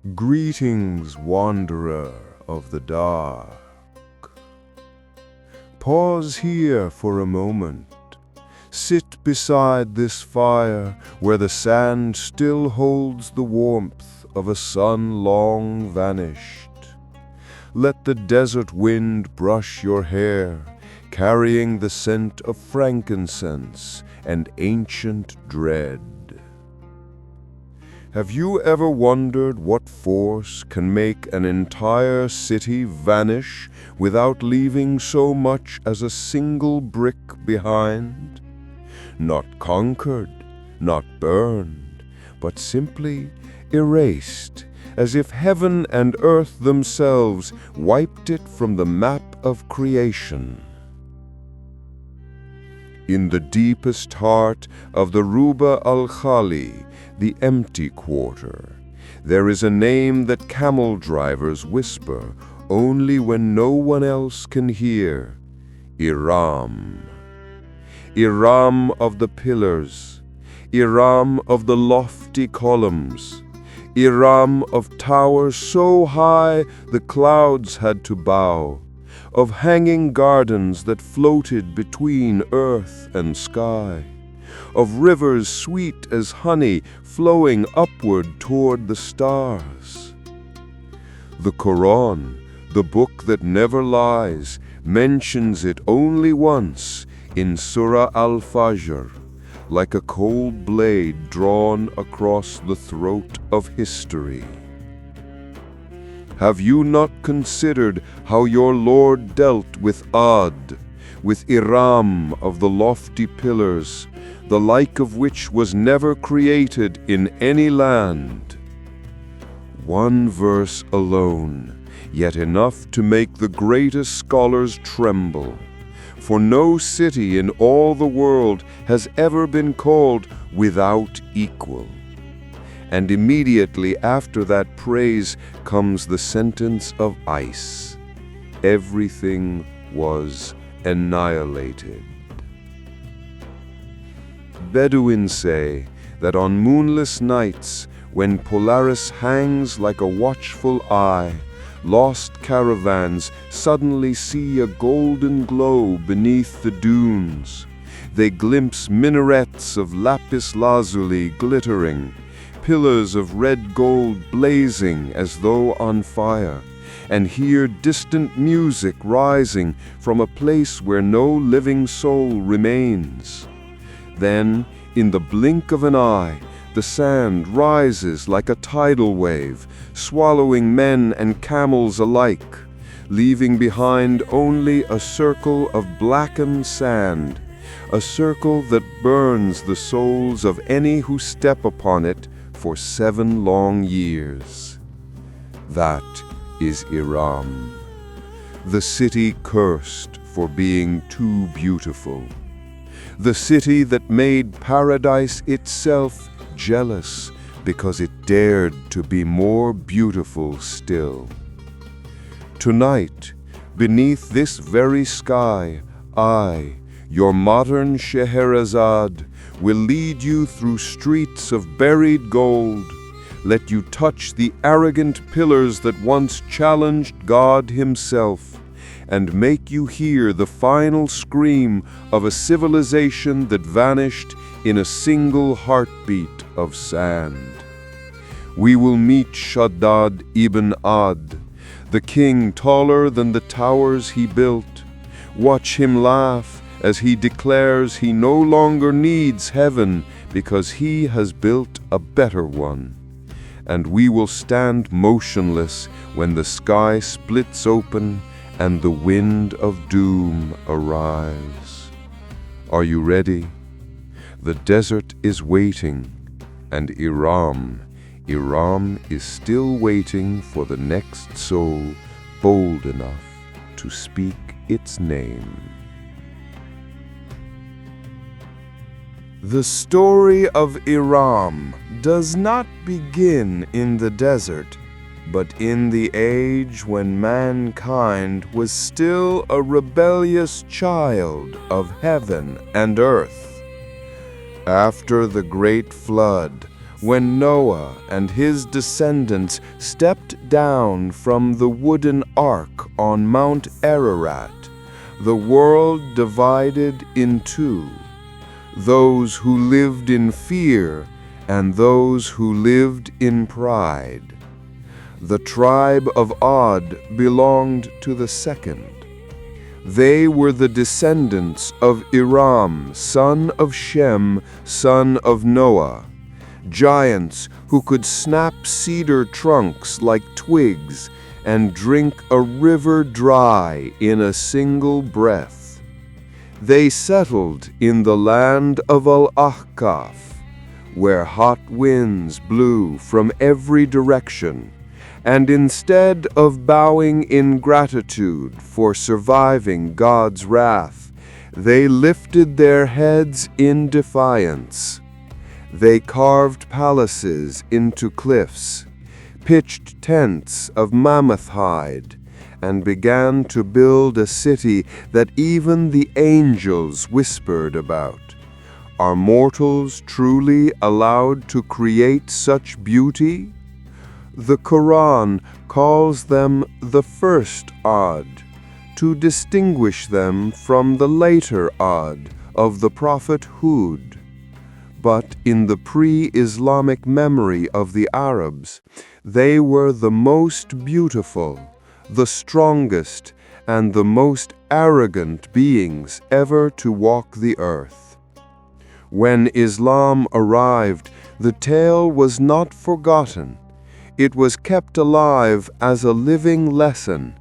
Greetings, wanderer of the dark. Pause here for a moment. Sit beside this fire where the sand still holds the warmth of a sun long vanished. Let the desert wind brush your hair, carrying the scent of frankincense and ancient dread. Have you ever wondered what force can make an entire city vanish without leaving so much as a single brick behind? Not conquered, not burned, but simply erased, as if heaven and earth themselves wiped it from the map of creation. In the deepest heart of the Rubʿ al-Khali, the empty quarter, there is a name that camel drivers whisper only when no one else can hear: Iram. Iram of the pillars, Iram of the lofty columns, Iram of towers so high the clouds had to bow, of hanging gardens that floated between earth and sky, of rivers sweet as honey flowing upward toward the stars. The Qur'an, the book that never lies, mentions it only once in Surah Al-Fajr, like a cold blade drawn across the throat of history. Have you not considered how your Lord dealt with Ad, with Iram of the lofty pillars, the like of which was never created in any land? One verse alone, yet enough to make the greatest scholars tremble, for no city in all the world has ever been called without equal. And immediately after that praise comes the sentence of ice. Everything was annihilated. Bedouins say that on moonless nights, when Polaris hangs like a watchful eye, lost caravans suddenly see a golden glow beneath the dunes. They glimpse minarets of lapis lazuli glittering, pillars of red gold blazing as though on fire, and hear distant music rising from a place where no living soul remains. Then, in the blink of an eye, the sand rises like a tidal wave, swallowing men and camels alike, leaving behind only a circle of blackened sand, a circle that burns the souls of any who step upon it for 7 long years. That is Iram, the city cursed for being too beautiful, the city that made paradise itself jealous because it dared to be more beautiful still. Tonight, beneath this very sky, I, your modern Scheherazade, will lead you through streets of buried gold, let you touch the arrogant pillars that once challenged God himself, and make you hear the final scream of a civilization that vanished in a single heartbeat of sand. We will meet Shaddād ibn Ad, the king taller than the towers he built. Watch him laugh as he declares he no longer needs heaven because he has built a better one. And we will stand motionless when the sky splits open and the wind of doom arrives. Are you ready? The desert is waiting, and Iram is still waiting for the next soul bold enough to speak its name. The story of Iram does not begin in the desert, but in the age when mankind was still a rebellious child of heaven and earth. After the great flood, when Noah and his descendants stepped down from the wooden ark on Mount Ararat, the world divided in two, those who lived in fear and those who lived in pride. The tribe of Ad belonged to the second. They were the descendants of Iram, son of Shem, son of Noah, giants who could snap cedar trunks like twigs and drink a river dry in a single breath. They settled in the land of al-Ahqaf, where hot winds blew from every direction, and instead of bowing in gratitude for surviving God's wrath, they lifted their heads in defiance. They carved palaces into cliffs, pitched tents of mammoth hide, and began to build a city that even the angels whispered about. Are mortals truly allowed to create such beauty? The Qur'an calls them the first Ad, to distinguish them from the later Ad of the Prophet Hud. But in the pre-Islamic memory of the Arabs, they were the most beautiful, the strongest, and the most arrogant beings ever to walk the earth. When Islam arrived, the tale was not forgotten. It was kept alive as a living lesson.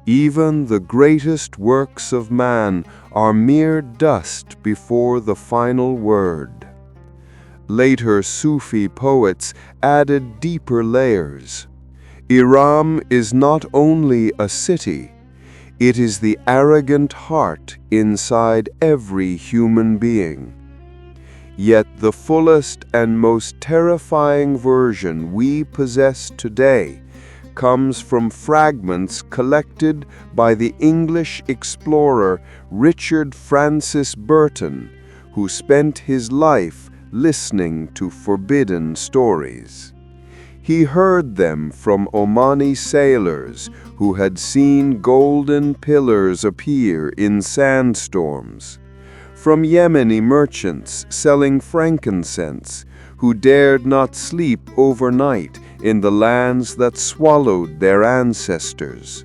Even the greatest works of man are mere dust before the final word. Later Sufi poets added deeper layers. Iram is not only a city, it is the arrogant heart inside every human being. Yet the fullest and most terrifying version we possess today comes from fragments collected by the English explorer Richard Francis Burton, who spent his life listening to forbidden stories. He heard them from Omani sailors who had seen golden pillars appear in sandstorms, from Yemeni merchants selling frankincense who dared not sleep overnight in the lands that swallowed their ancestors,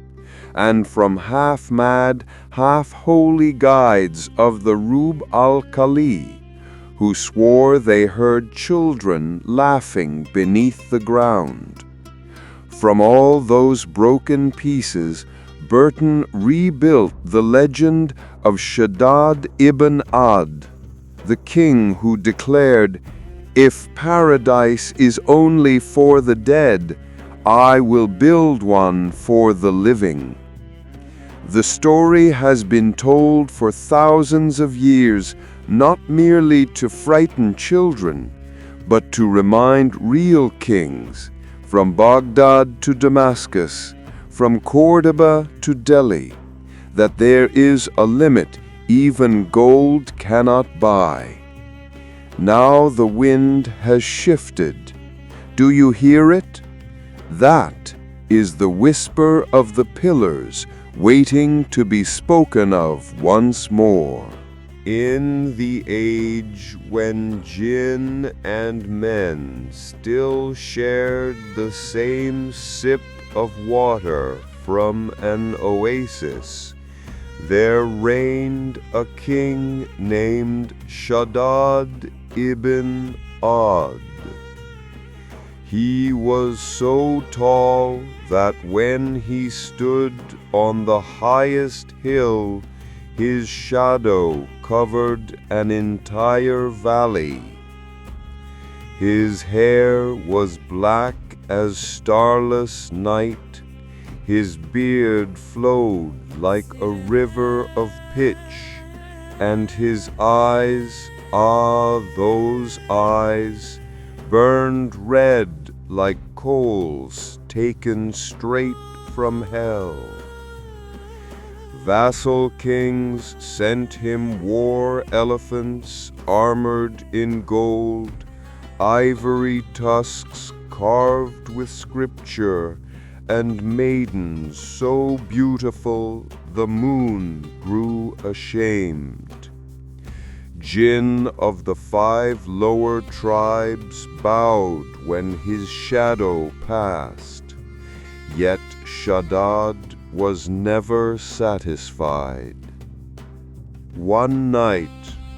and from half-mad, half-holy guides of the Rubʿ al-Khali, who swore they heard children laughing beneath the ground. From all those broken pieces, Burton rebuilt the legend of Shaddād ibn Ad, the king who declared, "If paradise is only for the dead, I will build one for the living." The story has been told for thousands of years, not merely to frighten children, but to remind real kings, from Baghdad to Damascus, from Cordoba to Delhi, that there is a limit even gold cannot buy. Now the wind has shifted. Do you hear it? That is the whisper of the pillars waiting to be spoken of once more. In the age when jinn and men still shared the same sip of water from an oasis, there reigned a king named Shaddād ibn Ad. He was so tall that when he stood on the highest hill, his shadow covered an entire valley. His hair was black as starless night, his beard flowed like a river of pitch, and his eyes, those eyes, burned red like coals taken straight from hell. Vassal kings sent him war elephants armored in gold, ivory tusks carved with scripture, and maidens so beautiful the moon grew ashamed. Jinn of the 5 lower tribes bowed when his shadow passed, yet Shaddād was never satisfied. One night,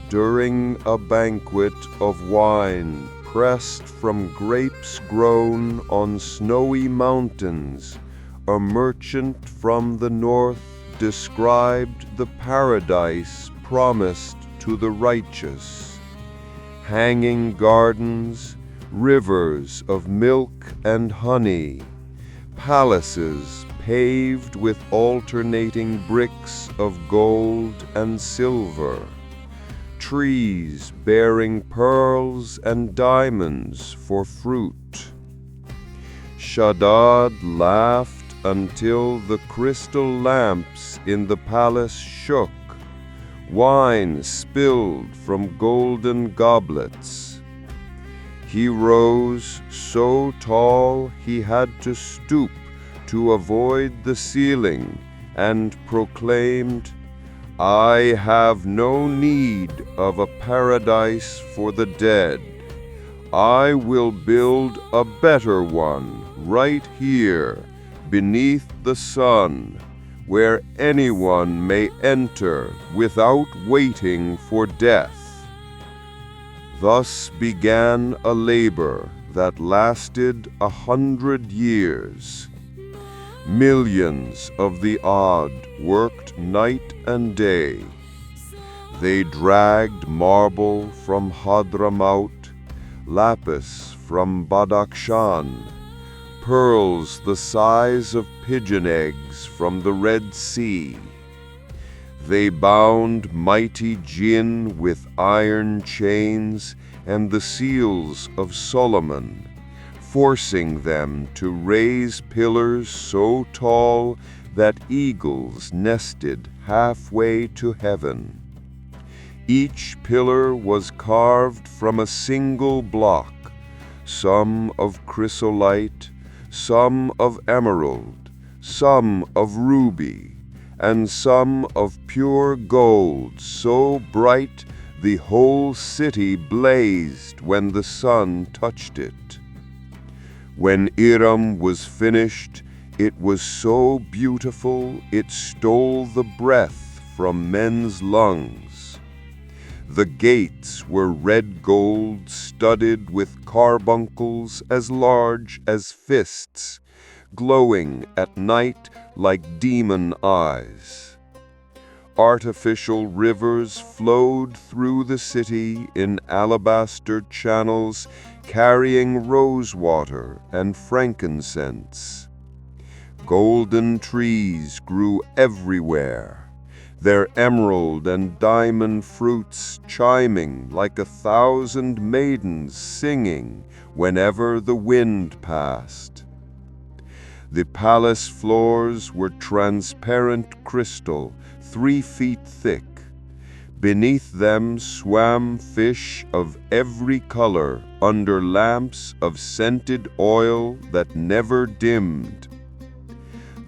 during a banquet of wine pressed from grapes grown on snowy mountains, a merchant from the north described the paradise promised to the righteous: hanging gardens, rivers of milk and honey, palaces paved with alternating bricks of gold and silver, trees bearing pearls and diamonds for fruit. Shaddād laughed until the crystal lamps in the palace shook. Wine spilled from golden goblets. He rose so tall he had to stoop to avoid the ceiling, and proclaimed, "I have no need of a paradise for the dead. I will build a better one right here, beneath the sun, where anyone may enter without waiting for death." Thus began a labor that lasted 100 years. Millions of the odd worked night and day. They dragged marble from Hadramaut, lapis from Badakhshan, pearls the size of pigeon eggs from the Red Sea. They bound mighty jinn with iron chains and the seals of Solomon, forcing them to raise pillars so tall that eagles nested halfway to heaven. Each pillar was carved from a single block, some of chrysolite, some of emerald, some of ruby, and some of pure gold, so bright the whole city blazed when the sun touched it. When Iram was finished, it was so beautiful it stole the breath from men's lungs. The gates were red gold studded with carbuncles as large as fists, glowing at night like demon eyes. Artificial rivers flowed through the city in alabaster channels, carrying rosewater and frankincense. Golden trees grew everywhere, their emerald and diamond fruits chiming like 1,000 maidens singing whenever the wind passed. The palace floors were transparent crystal, 3 feet thick. Beneath them swam fish of every color under lamps of scented oil that never dimmed.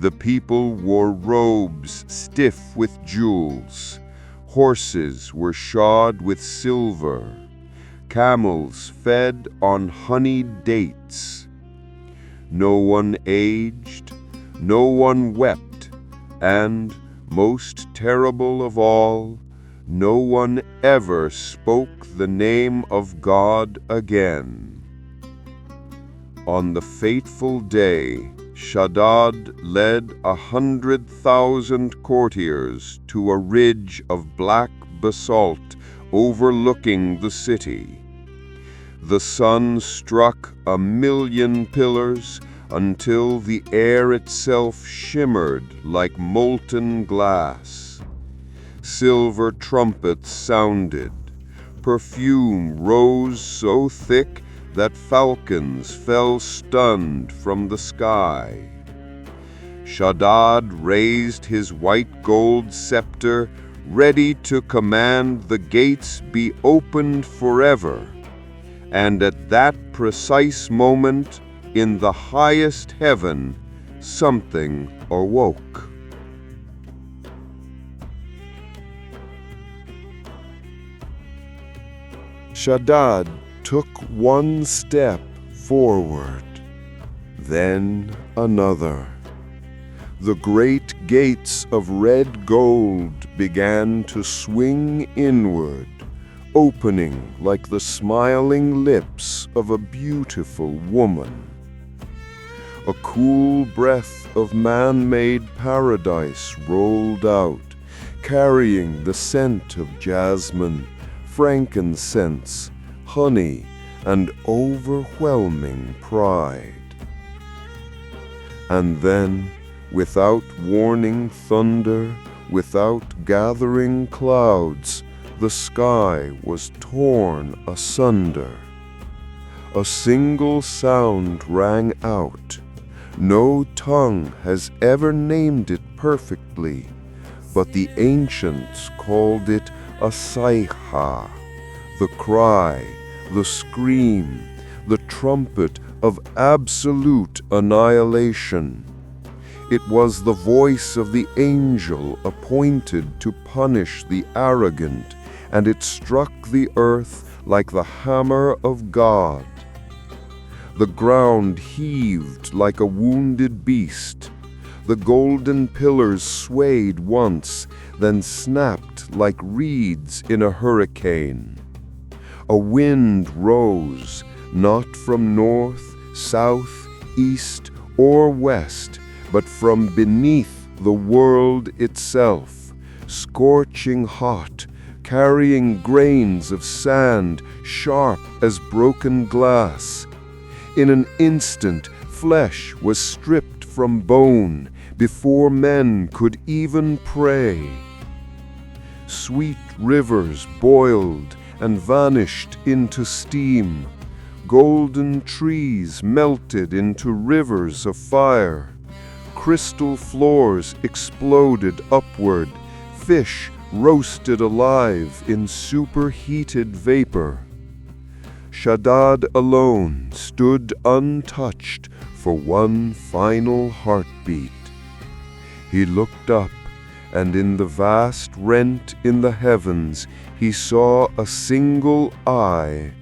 The people wore robes stiff with jewels. Horses were shod with silver. Camels fed on honeyed dates. No one aged, no one wept, and, most terrible of all, no one ever spoke the name of God again. On the fateful day, Shaddād led 100,000 courtiers to a ridge of black basalt overlooking the city. The sun struck 1,000,000 pillars until the air itself shimmered like molten glass. Silver trumpets sounded. Perfume rose so thick that falcons fell stunned from the sky. Shaddād raised his white gold scepter, ready to command the gates be opened forever, And at that precise moment, in the highest heaven, something awoke. Shaddād took one step forward, then another. The great gates of red gold began to swing inward, opening like the smiling lips of a beautiful woman. A cool breath of man-made paradise rolled out, carrying the scent of jasmine, frankincense, honey, and overwhelming pride. And then, without warning thunder, without gathering clouds, the sky was torn asunder. A single sound rang out. No tongue has ever named it perfectly, but the ancients called it a Sayhah, the cry, the scream, the trumpet of absolute annihilation. It was the voice of the angel appointed to punish the arrogant, and it struck the earth like the hammer of God. The ground heaved like a wounded beast. The golden pillars swayed once, then snapped like reeds in a hurricane. A wind rose, not from north, south, east, or west, but from beneath the world itself, scorching hot, carrying grains of sand sharp as broken glass. In an instant, flesh was stripped from bone before men could even pray. Sweet rivers boiled and vanished into steam. Golden trees melted into rivers of fire. Crystal floors exploded upward. Fish roasted alive in superheated vapor. Shaddād alone stood untouched for one final heartbeat. He looked up, and in the vast rent in the heavens he saw a single eye,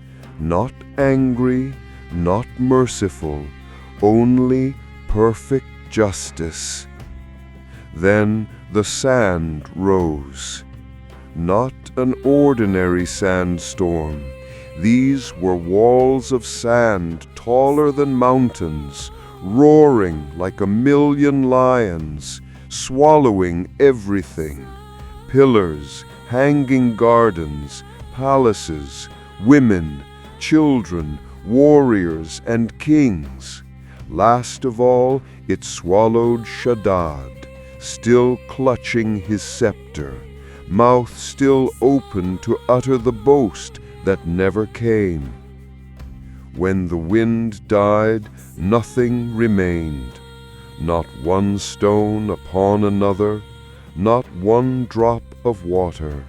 not angry, not merciful, only perfect justice. Then the sand rose. Not an ordinary sandstorm. These were walls of sand taller than mountains, roaring like a million lions, swallowing everything. Pillars, hanging gardens, palaces, women, children, warriors, and kings. Last of all, it swallowed Shaddād, still clutching his scepter, mouth still open to utter the boast that never came. When the wind died, nothing remained, not one stone upon another, not one drop of water,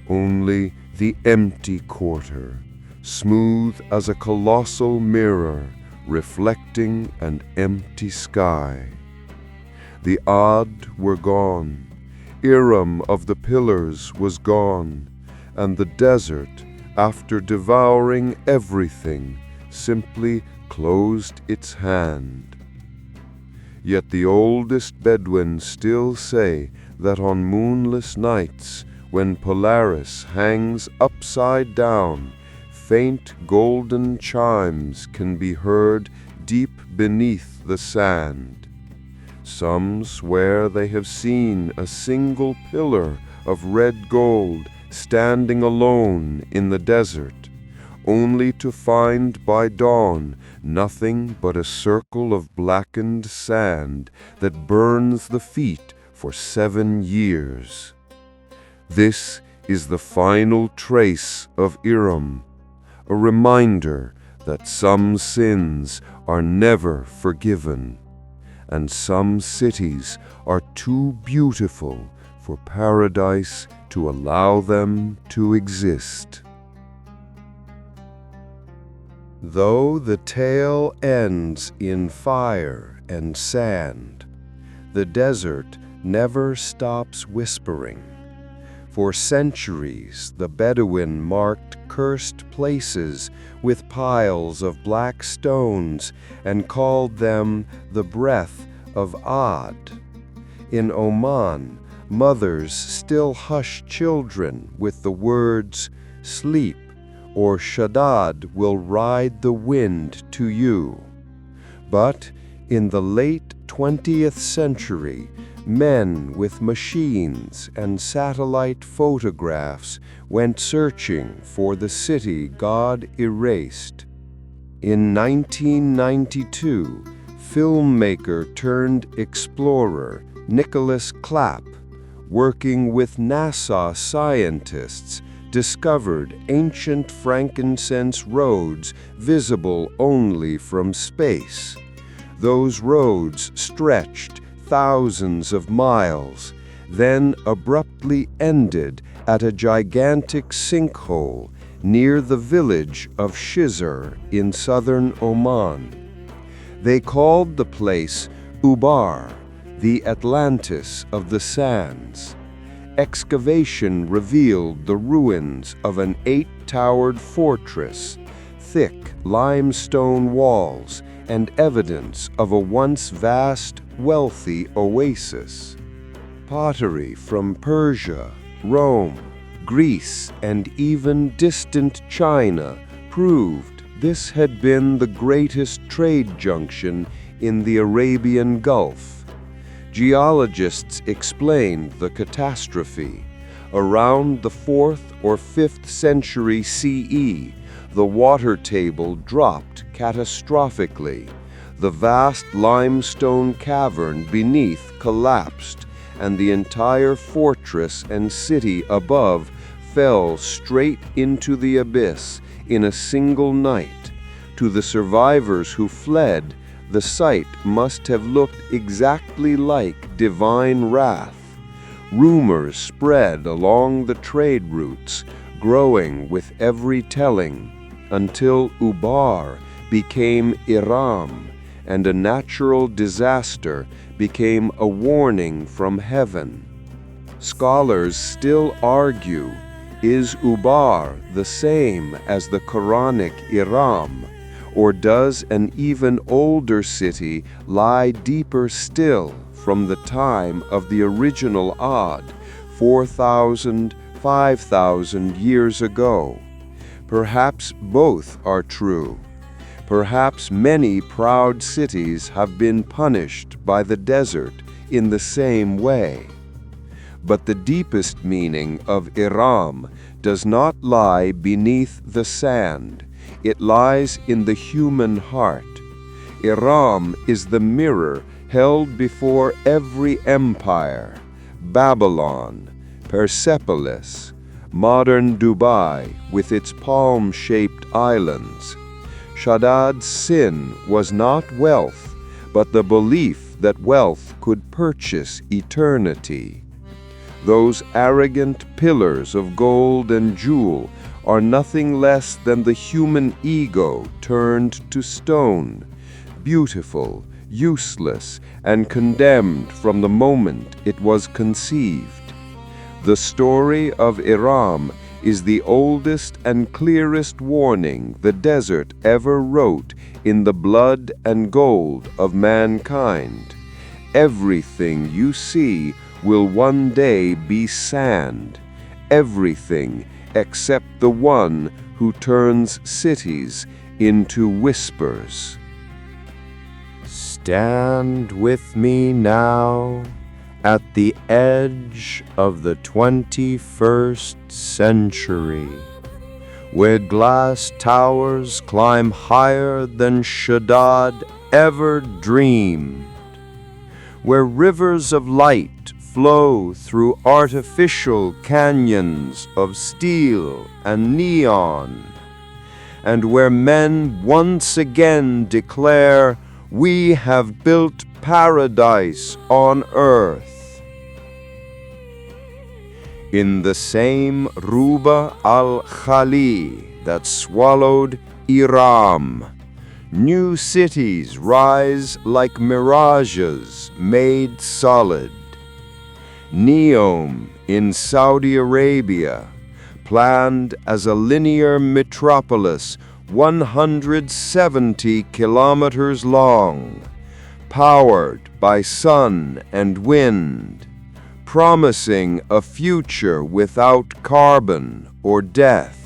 only the empty quarter, smooth as a colossal mirror, reflecting an empty sky. The Ad were gone, Iram of the pillars was gone, and the desert, after devouring everything, simply closed its hand. Yet the oldest Bedouin still say that on moonless nights, when Polaris hangs upside down, faint golden chimes can be heard deep beneath the sand. Some swear they have seen a single pillar of red gold standing alone in the desert, only to find by dawn nothing but a circle of blackened sand that burns the feet for 7 years. This is the final trace of Iram, a reminder that some sins are never forgiven, and some cities are too beautiful for paradise to allow them to exist. Though the tale ends in fire and sand, the desert never stops whispering. For centuries, the Bedouin marked cursed places with piles of black stones and called them the breath of Ad. In Oman, mothers still hush children with the words, "Sleep, or Shaddād will ride the wind to you." But in the late 20th century, men with machines and satellite photographs went searching for the city God erased. In 1992, filmmaker turned explorer Nicholas Clapp, working with NASA scientists, discovered ancient frankincense roads visible only from space. Those roads stretched thousands of miles, then abruptly ended at a gigantic sinkhole near the village of Shizr in southern Oman. They called the place Ubar, the Atlantis of the sands. Excavation revealed the ruins of an 8-towered fortress, thick limestone walls, and evidence of a once vast, wealthy oasis. Pottery from Persia, Rome, Greece, and even distant China proved this had been the greatest trade junction in the Arabian Gulf. Geologists explained the catastrophe. Around the 4th or 5th century CE, the water table dropped catastrophically. The vast limestone cavern beneath collapsed, and the entire fortress and city above fell straight into the abyss in a single night. To the survivors who fled, the sight must have looked exactly like divine wrath. Rumors spread along the trade routes, growing with every telling, until Ubar became Iram, and a natural disaster became a warning from heaven. Scholars still argue, is Ubar the same as the Quranic Iram? Or does an even older city lie deeper still from the time of the original Ad, 4,000, 5,000 years ago? Perhaps both are true. Perhaps many proud cities have been punished by the desert in the same way. But the deepest meaning of Iram does not lie beneath the sand. It lies in the human heart. Iram is the mirror held before every empire: Babylon, Persepolis, modern Dubai with its palm-shaped islands. Shaddād's sin was not wealth, but the belief that wealth could purchase eternity. Those arrogant pillars of gold and jewel are nothing less than the human ego turned to stone, beautiful, useless, and condemned from the moment it was conceived. The story of Iram is the oldest and clearest warning the desert ever wrote in the blood and gold of mankind. Everything you see will one day be sand. Everything except the one who turns cities into whispers. Stand with me now at the edge of the 21st century, where glass towers climb higher than Shaddād ever dreamed, where rivers of light flow through artificial canyons of steel and neon, and where men once again declare, "We have built paradise on earth." In the same Rubʿ al-Khali that swallowed Iram. New cities rise like mirages made solid. Neom in Saudi Arabia, planned as a linear metropolis 170 kilometers long, powered by sun and wind, promising a future without carbon or death.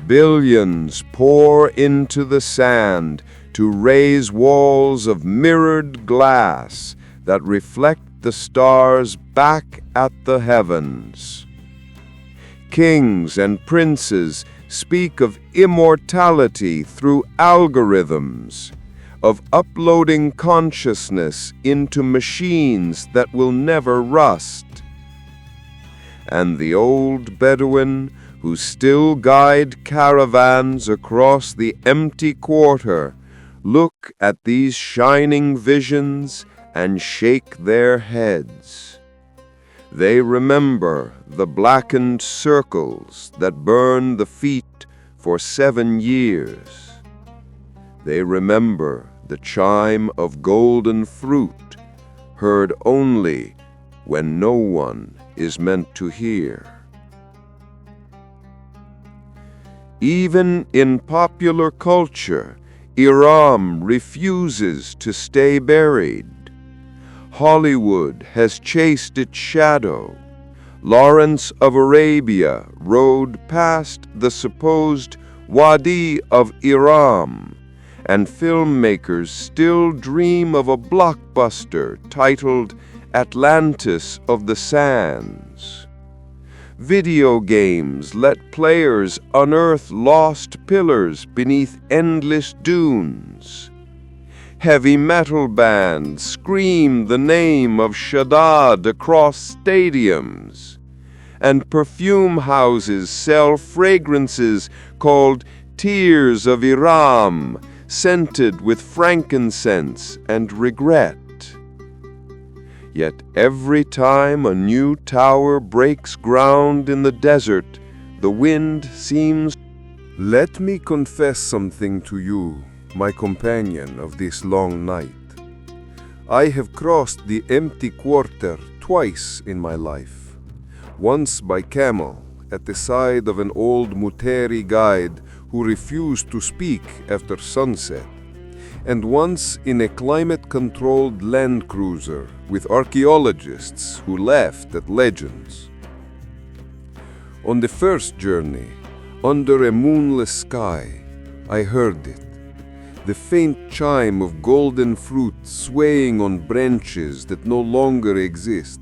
Billions pour into the sand to raise walls of mirrored glass that reflect the stars back at the heavens. Kings and princes speak of immortality through algorithms, of uploading consciousness into machines that will never rust. And the old Bedouin who still guide caravans across the empty quarter look at these shining visions and shake their heads. They remember the blackened circles that burn the feet for 7 years. They remember the chime of golden fruit, heard only when no one is meant to hear. Even in popular culture, Iram refuses to stay buried. Hollywood has chased its shadow. Lawrence of Arabia rode past the supposed Wadi of Iram, and filmmakers still dream of a blockbuster titled Atlantis of the Sands. Video games let players unearth lost pillars beneath endless dunes. Heavy metal bands scream the name of Shaddād across stadiums, and perfume houses sell fragrances called Tears of Iram, scented with frankincense and regret. Yet every time a new tower breaks ground in the desert, the wind seems... Let me confess something to you, my companion of this long night. I have crossed the empty quarter twice in my life. Once by camel, at the side of an old Muteri guide who refused to speak after sunset, and once in a climate-controlled land cruiser with archaeologists who laughed at legends. On the first journey, under a moonless sky, I heard it, the faint chime of golden fruit swaying on branches that no longer exist.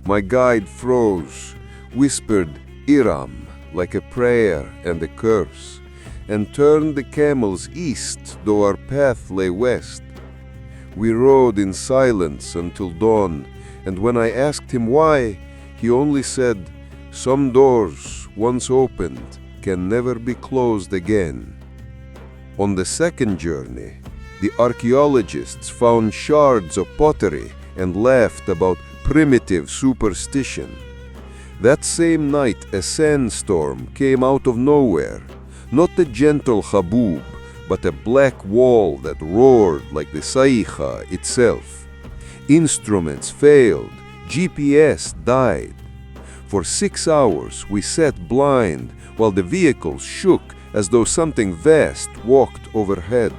My guide froze, whispered Iram like a prayer and a curse, and turned the camels east, though our path lay west. We rode in silence until dawn, and when I asked him why, he only said, "Some doors, once opened, can never be closed again." On the second journey, the archaeologists found shards of pottery and laughed about primitive superstition. That same night, a sandstorm came out of nowhere. Not a gentle haboob, but a black wall that roared like the Sayhah itself. Instruments failed, GPS died. For 6 hours we sat blind while the vehicles shook as though something vast walked overhead.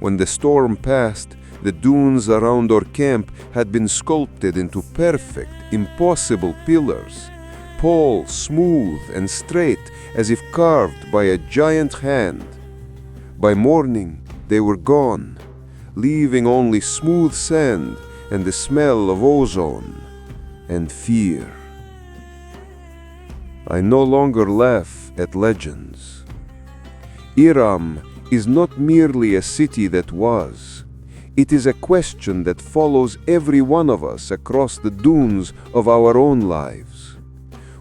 When the storm passed, the dunes around our camp had been sculpted into perfect, impossible pillars, poles smooth and straight as if carved by a giant hand. By morning, they were gone, leaving only smooth sand and the smell of ozone and fear. I no longer laugh at legends. Iram is not merely a city that was. It is a question that follows every one of us across the dunes of our own lives.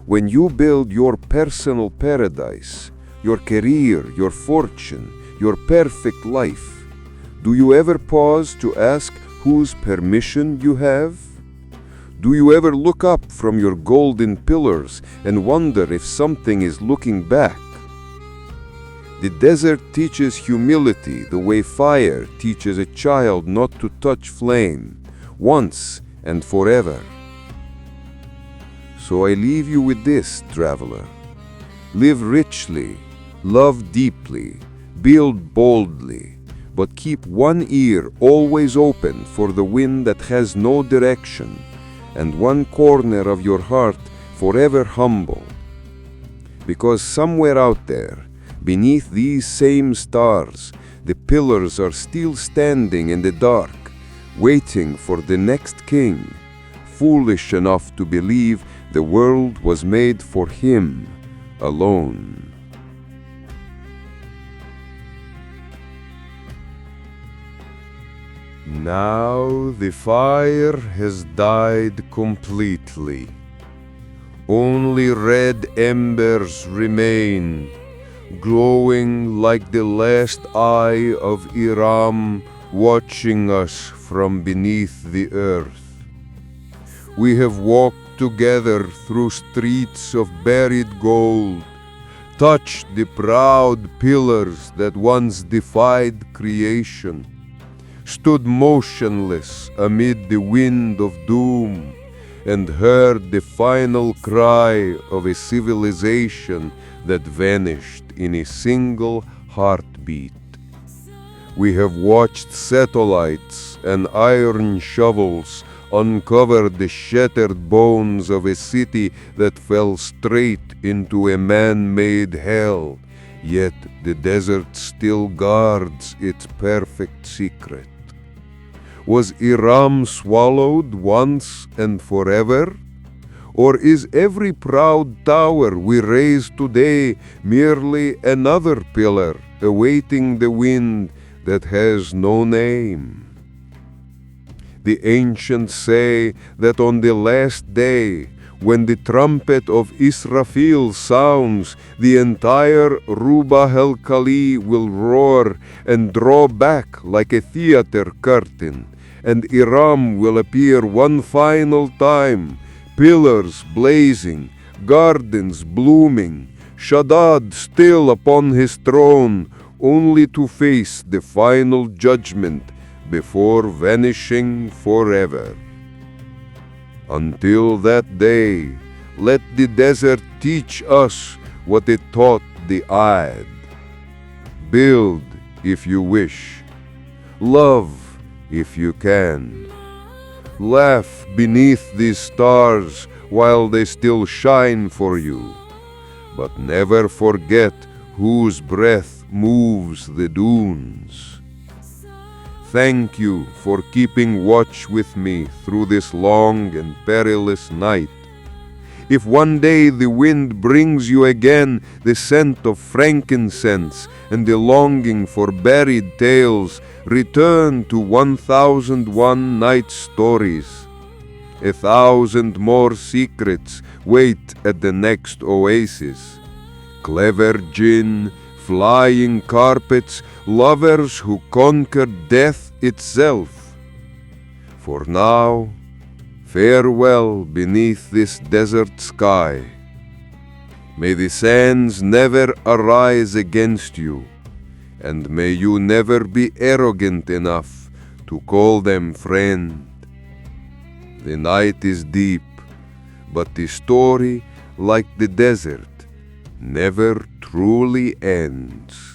When you build your personal paradise, your career, your fortune, your perfect life, do you ever pause to ask whose permission you have? Do you ever look up from your golden pillars and wonder if something is looking back, The desert teaches humility the way fire teaches a child not to touch flame, once and forever. So I leave you with this, traveler. Live richly, love deeply, build boldly, but keep one ear always open for the wind that has no direction, and one corner of your heart forever humble. Because somewhere out there, beneath these same stars, the pillars are still standing in the dark, waiting for the next king, foolish enough to believe the world was made for him alone. Now the fire has died completely. Only red embers remain, glowing like the last eye of Iram watching us from beneath the earth. We have walked together through streets of buried gold, touched the proud pillars that once defied creation, stood motionless amid the wind of doom, and heard the final cry of a civilization that vanished in a single heartbeat. We have watched satellites and iron shovels uncover the shattered bones of a city that fell straight into a man-made hell, yet the desert still guards its perfect secret. Was Iram swallowed once and forever? Or is every proud tower we raise today merely another pillar awaiting the wind that has no name? The ancients say that on the last day, when the trumpet of Israfil sounds, the entire Rubʿ al-Khali will roar and draw back like a theater curtain, and Iram will appear one final time, pillars blazing, gardens blooming, Shaddād still upon his throne, only to face the final judgment before vanishing forever. Until that day, let the desert teach us what it taught the A'd. Build if you wish, love if you can. Laugh beneath these stars while they still shine for you, but never forget whose breath moves the dunes. Thank you for keeping watch with me through this long and perilous night. If one day the wind brings you again the scent of frankincense and the longing for buried tales, return to 1001 night stories. 1,000 more secrets wait at the next oasis. Clever jinn, flying carpets, lovers who conquered death itself. For now, farewell beneath this desert sky. May the sands never arise against you, and may you never be arrogant enough to call them friend. The night is deep, but the story, like the desert, never truly ends.